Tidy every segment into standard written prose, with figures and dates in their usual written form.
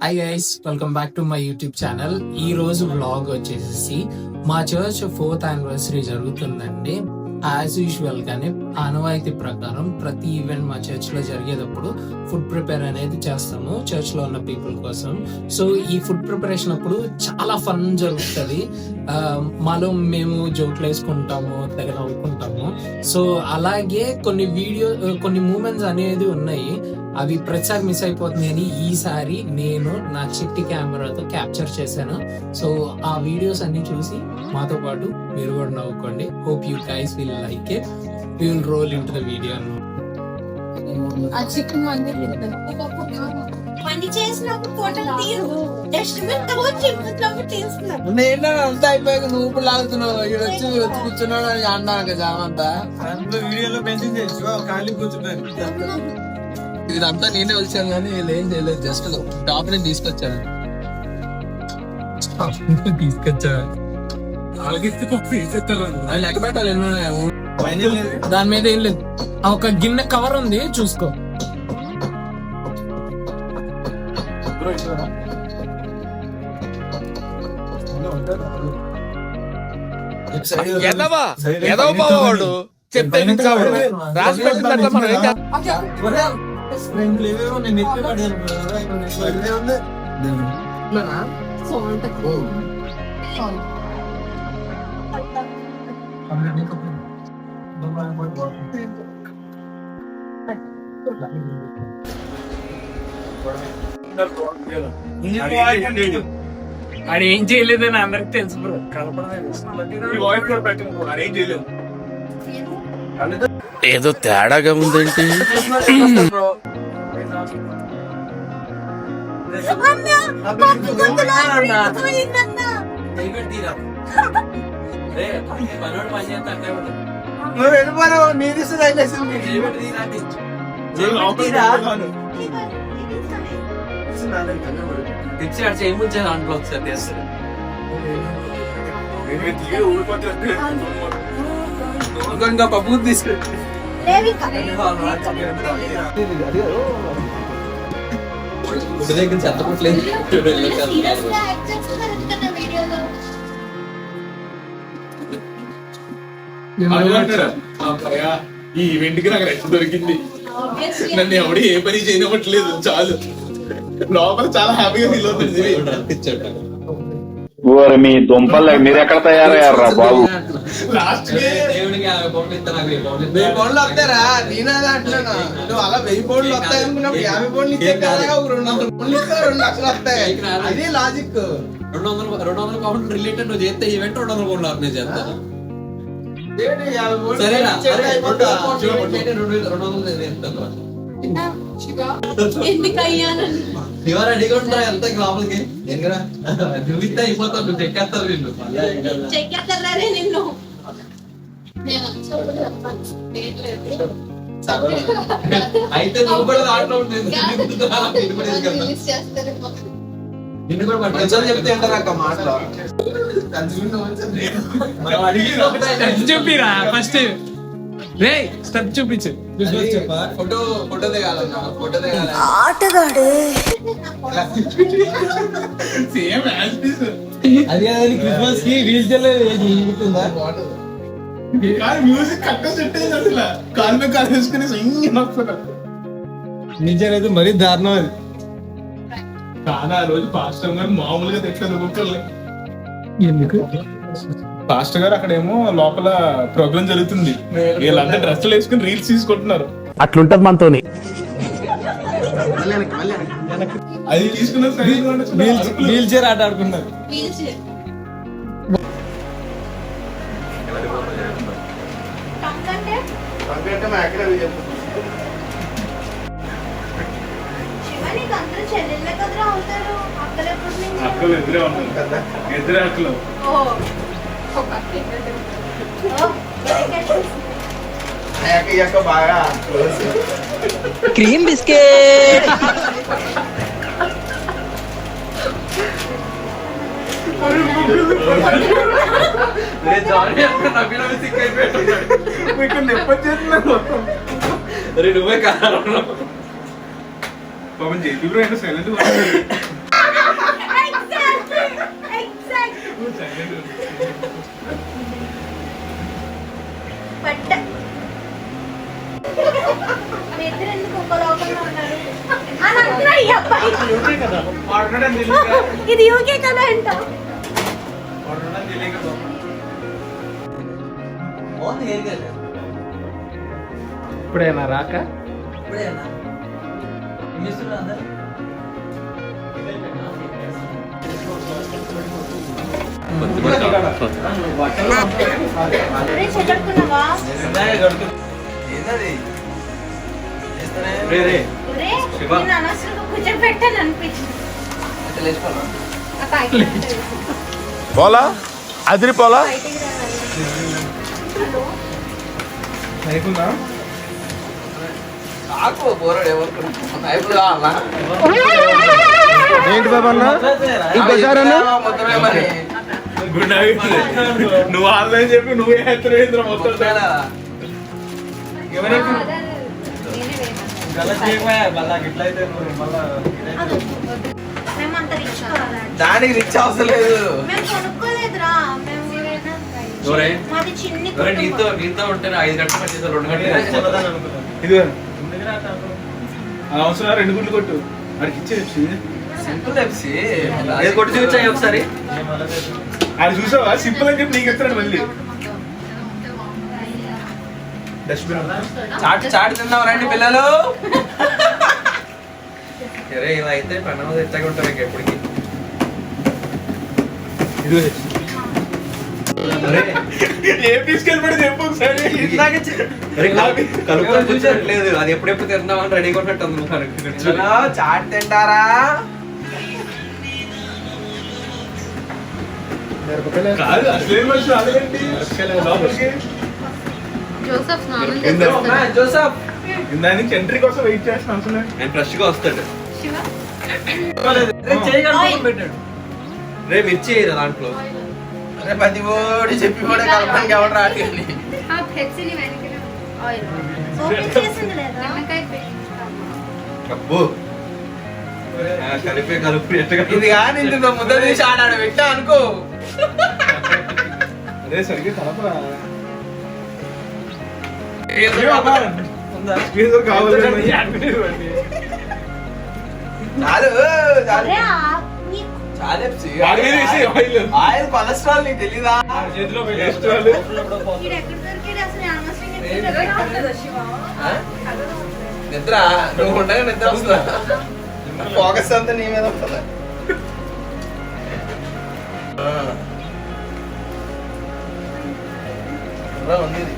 Hi guys, welcome back to my YouTube channel. ఈ రోజు vlog వచ్చేసి మా చర్చ్ 4th యానివర్సరీ జరుగుతుందండి. యాజ్ యూజువల్ గానే ఆనవాయితీ ప్రకారం ప్రతి ఈవెంట్ మా చర్చ్ లో జరిగేటప్పుడు ఫుడ్ ప్రిపేర్ అనేది చేస్తాము చర్చ్ లో ఉన్న పీపుల్ కోసం. సో ఈ ఫుడ్ ప్రిపరేషన్ అప్పుడు చాలా ఫన్ జరుగుతుంది. మాలో మేము జోకులు వేసుకుంటాము, తెగ నవ్వుకుంటాము. సో అలాగే కొన్ని మూమెంట్స్ అనేది ఉన్నాయి, అవి ప్రతిసారి మిస్ అయిపోతుంది అని ఈసారి నేను నా చిట్టి కెమెరాతో క్యాప్చర్ చేశాను. సో ఆ వీడియోస్ అన్ని చూసి మాతో పాటు మీరు కూడా నవ్వుకోండి. Hope you guys will like it. We will roll into the video. పని చేసినప్పుడు ఫోటోలు తీరు, డస్ట్బిన్ తో చిమ్ముతున్నప్పుడు తీస్తున్నారు. నేను అంతా అయిపోయాక నువ్వు ఇప్పుడు లాగుతున్నావు, వచ్చి కూర్చున్నాడు అని అన్నాను జామంతా వీడియోలో మెన్షన్ చేసి ఖాళీ కూర్చున్నాను. ఇదంతా నేనే వచ్చాను కానీ వీళ్ళు ఏం చేయలేదు, జస్ట్ టాప్ నేను తీసుకొచ్చాను. లెక్క పెట్టాలి దాని మీద ఏం లేదు, ఒక గిన్నె కవర్ ఉంది చూసుకో. ఎదవాడు చెప్తే రాసి పెట్టినట్ల మనం ఏం చేస్తాం? అది ఏం చేయలేదని అందరికి తెలుసు బ్రో. ఏదో తేడాగా ఉందేంటి? నువ్వు వెళ్ళిపోయావు, నీది దాంట్లో ఒకసారి చేస్తారు. ఇంకా పప్పు తీసుకు చెత్తపట్లేదు. ఈ ఈవెంట్ కి నాకు రెస్ట్ దొరికింది. నన్ను ఎవడు ఏ పని చేయనివ్వట్లేదు, చాలు. లోపల చాలా హ్యాపీగా ఫీల్ అవుతుంది. ఓరి మీ దుంపలు మీరు ఎక్కడ తయారయ్యారా బాబు? లాస్ట్ వెయ్యి పౌండ్లు వస్తారా? నేనదే అంటున్నాను. నువ్వు అలా 1000 పౌండ్లు వస్తాయి అనుకున్నప్పుడు 50 పౌండ్లు ఇచ్చే కదా, ఒక 200 పౌండ్లు ఇస్తే 2 లక్షలు వస్తాయి. అది లాజిక్. 200 పౌండ్ రిలేటెడ్ నువ్వు చేస్తే ఈవెంట్ 200 పౌండ్లు ఆర్గనైజ్ చేస్తాను. సరేనా? రెడీగా ఉంటారా? వెళ్తా లోపలికి నువ్వు ఇస్తే అయిపోతావు, నువ్వు చెక్కేస్తారు వీళ్ళు. చెక్కేస్తారే నిన్ను. అయితే నువ్వు కూడా దాంట్లో ఉంటుంది. నిన్ను కూడా పట్టుకొని చెప్తే అంటారు అక్క మాటలు. చూపిరా ఫస్ట్ రే, స్టెప్ చూపించు. ఫోటో దిగాలన్నా, ఫోటో దిగాలి. Same as this. అది క్రిస్మస్ కి వీల్ మ్యూజిక్ కట్ట సెట్ అయింది. అసలు కాలు మీద కాలు వేసుకుని నిజాలైతే మరీ దారుణం అది. కానీ ఆ రోజు పాస్టర్ గారు మామూలుగా తెచ్చలేదు ఒక్కొక్కరు. ఎందుకు? పాస్టర్ గారు అక్కడేమో లోపల ప్రోగ్రామ్ జరుగుతుంది, వీళ్ళంతా డ్రెస్సులు వేసుకుని రీల్స్ తీసుకుంటున్నారు. అట్లుంటది మనతోని. అది తీసుకున్న వీల్ చైర్ ఆట ఆడుకున్నారు. శివానికి అందరూ చెల్లెళ్ళ కదరా అవుతారు. అక్కలు ఎదురే ఉంటారు కదా, ఎదురే అక్కలు. బాగా క్రీమ్ బిస్కెట్. నువ్వే కారణం. పాపం జేబీ బ్రో సైలెంట్ ఇది యూకే కదా అంట. బాగుంది హెయిర్ కట్ ఇప్పుడేనా రాక ఇప్పుడే అన్న ఏం చేస్తున్నారు అందరు అరే చెట్టుకున్నావా? ఏంటది ఒరే, నేను అనవసరంగా కూర్చోబెట్టాను అనిపించింది. లేచిపోనా ఆ పైకి రావాలి. పోలా అదిరి పోలా బయటికి రావాలి. ఆకు పోరాడు ఎవరు అయిపోయి కావాలా ఏంటి బాబా అన్న మొత్తమే మరి నువ్వు ఆన్లైన్ చెప్పి నువ్వే ఎత్తరేంద్ర మొత్తం మొత్తమేనా? అదే, అదే, నేనే వేయను. మేము అంత రిచ్ కావాలండి. దానికి రిచ్ అవసరం లేదు మేము కొనుక్కోలేదురా. మేము ఎవరే? మాది చిన్ని నీతో కుటుంబం. నీతో ఉంటే 5 గంటలు పట్టేసారు 2 గంటలు ఇది అవసరం 2 గుడ్లు కొట్టు వాడికి ఇచ్చేసి సింపుల్ ఎఫ్సి అది కొట్టి చూపించాయి ఒకసారి అది చూసావా సింపుల్ అని చెప్పి నీకు ఇస్తున్నాడు మళ్ళీ డస్ట్బిన్ చాట్ చాట్ తిందాం రండి పిల్లలు సరే ఇలా అయితే పన్నమ తెచ్చగా ఉంటారు ఇంకెప్పటికి ఏం తీసుకెళ్ళిపోయి చెప్పు ఒకసారి కలుపుకొని చూసట్లేదు అది ఎప్పుడెప్పుడు తిందామని రెడీ కొన్నట్టు ఉంది చాట్ తింటారా కాదు అసలేం మనిషి రాలేదండి లోపలికి జోసెఫ్ స్నానం జోసఫ్ ఇందా నుంచి ఎంట్రీ కోసం వెయిట్ చేస్తాను అసలు నేను ఫ్రెష్ గా వస్తాడు శివ పెట్టాడు రే మిర్చి వేయరా దాంట్లో రే పది ఓడి చెప్పి కూడా కలపడానికి ఎవరు రాకండి ఆ పెప్సీని వెనకనే ఆయిల్ ఓపెన్ చేసింది లేదా? అబ్బో కలిపే కలుపు ఇది కానీ ఇంత ముద్ద తీసి ఆడాడు పెట్టా అనుకో అదే సరిగ్గా కలపరా చాలు అరే నీకు చాలు ఆయిల్ కొలెస్ట్రాల్ నీకు తెలీదా చేతిలో ఈడు ఎక్కడ దొరికాడు అసలు అనవసరంగా తినగా శివ. నిద్ర నువ్వు ఉండగా నిద్ర వస్తుందా ఫోకస్ అంతా నీ మీద ఉంటుందా ఉంది ఇది.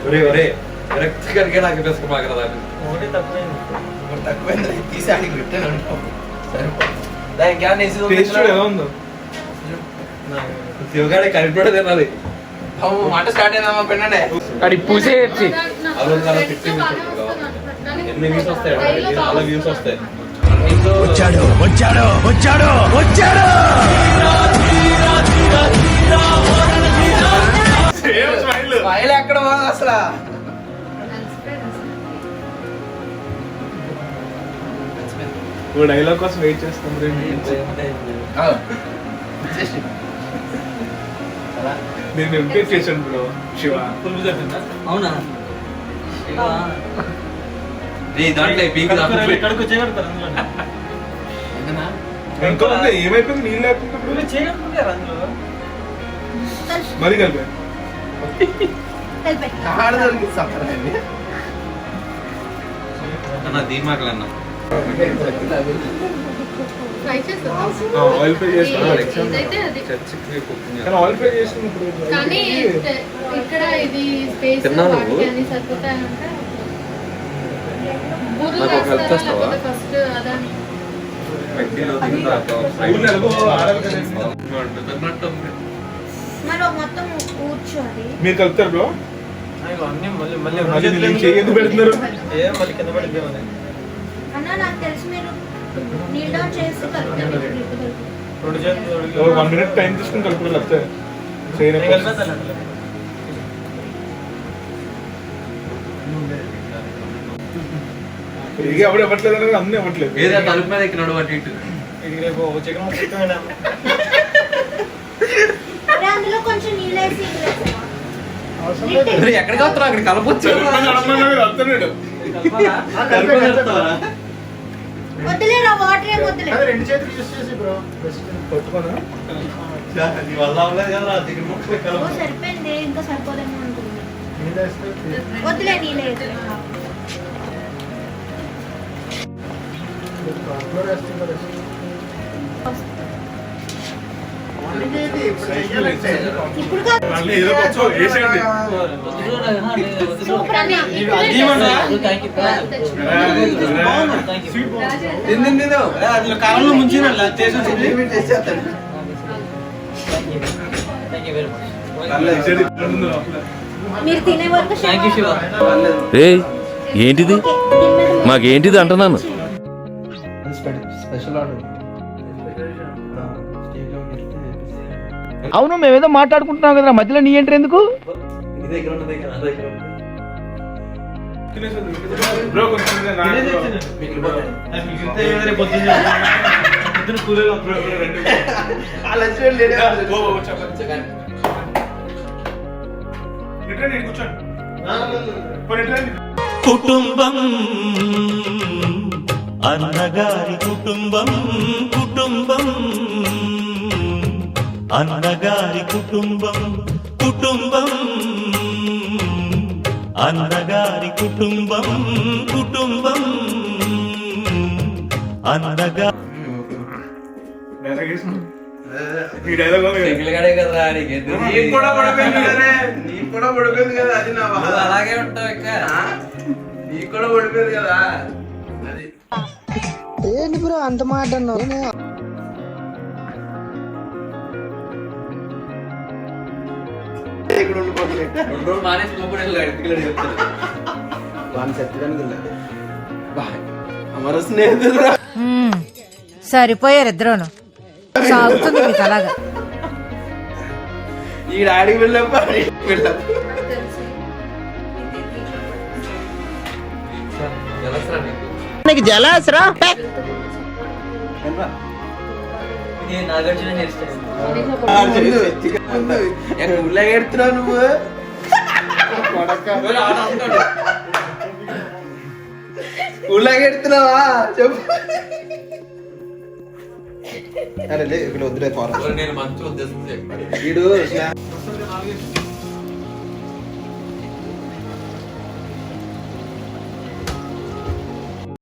ఒరే ఒరే విరక్తి కరిగే నాకు వేసుకోమాక ఒకటి తక్కువైంది తీసి ఆడికి పెట్టాను అనుకో దానికి టేస్ట్ ఎలా ఉందో శివగాడి కరిపి తినాలి మాట స్టార్ట్ అయిందమ్మా పెండండి అది పూసే చెప్పి ఎన్ని వ్యూస్ వస్తాయి చాలా వ్యూస్ వస్తాయి సేమ్ స్మైల్ స్మైల్ ఎక్కడ పోదు అసలు ఓ డైలాగ్ కోసం వెయిట్ చేస్తాం రే నేను ఎంపీర్ చేశాను బ్రో శివ అవునా దాంట్లో పీక్ ఇంకా ఉంది ఏమైపోయింది నీళ్ళు లేకుండా మరి కలిపా అన్న దీమాకలన్నా ట్రై చేస్తావా? ఆయిల్ ఫ్రై చేస్తాను ఇదైతే అది. కానీ ఆయిల్ ఫ్రై చేసినప్పుడు కానీ ఇక్కడ ఇది స్పేస్ తిన్నాను. వాటికి అన్ని సరిపోతాయంటే బుర్ర నాకు ఒక help చేస్తావా? ఫస్ట్ అదని ఊళ్ళో ఎలాగో ఆడాలి కదండి. మరి మొత్తం కూర్చోది. మీరు కలుపుతారు బ్రో మళ్ళీ నేను చెయ్యి ఎందుకు పెడుతున్నారు అన్న నాకు తెలిసి మీరు నీల్ డౌన్ చేసి కలుపుతారు. 1 minute టైం తీసుకుని కలుపుతారు లేకపోతే చేయలేదు ఇక అప్పుడు ఇవ్వట్లేదు అనేది అన్నీ ఇవ్వట్లేదు ఏదో తలుపు మీద ఎక్కినాడు అటు ఇటు అరే అందులో కొంచెం నీళ్ళు వేసి ఎక్కడికి వస్తున్నావు అక్కడ కలపొచ్చు కలుపుతాడు వదిలేరా వాటర్ ఏం వదిలే. రెండు చేతులు యూస్ చేసి బ్రో కొట్టుకోనా నీ వల్ల అవ్వలేదు కదా దగ్గర ముక్క ఓ సరిపోయింది ఇంకా సరిపోదేమో అనుకుంది. నీళ్ళు వేస్తే వదిలే నీలేదు. కార్నర్ వేస్తున్నారు. ఇప్పుడు కాదు. మళ్ళీ ఏదో కొంచెం వేసేయండి. సూపర్ అన్న. అందులో కాలంలో ముంచిన చేసేస్తాడు మీరు తినే వరకు ఏయ్ ఏంటిది మాకేంటిది అంటున్నాను. స్పెషల్ ఆర్డర్ అవును మేమేదో మాట్లాడుకుంటున్నాం కదా మధ్యలో నీ ఎంట్రీ ఎందుకు? నీ దగ్గర ఉన్న దగ్గర నా దగ్గర ఉంది. బ్రో కొంచెం కుటుంబం అన్నగారి కుటుంబం కుటుంబం అన్నగారి కుటుంబం కుటుంబం అన్నగారి కుటుంబం కుటుంబం అన్నగా ఈ డైలాగ్ పిల్లగాడే కదా నీకు ఎందుకు? నీకు కూడా పడిపోయింది కదా నీకు కూడా పడిపోయింది కదా అది నా బాధ. నువ్వు అలాగే ఉంటావు ఇంకా. నీకు కూడా పడిపోయింది కదా అది ఏంటి బ్రో అంత మాట అన్నావు? ఇక్కడ ఉండిపోతుంది 2 రోజులు మానేసి నువ్వు కూడా వెళ్ళాడు ఎందుకు చెప్తాను. వాడిని చెత్తగానే తెలియదు అమర స్నేహితులు సరిపోయారు ఇద్దరును. సాగుతుంది మీకు అలాగా. ఈ డాడీకి వెళ్ళప్ప వెళ్ళప్ప తెలుసా నీకు? నీకు జలాసరా ఇది నాగార్జున హెయిర్ స్టైల్. ఉల్లగెడుతున్నావు నువ్వు ఉల్లగెడుతున్నావా చెప్పు. అరే లే ఇక్కడ వద్దులే పోరా నేను మంచి ఉద్దేశం చెప్పాను. వీడు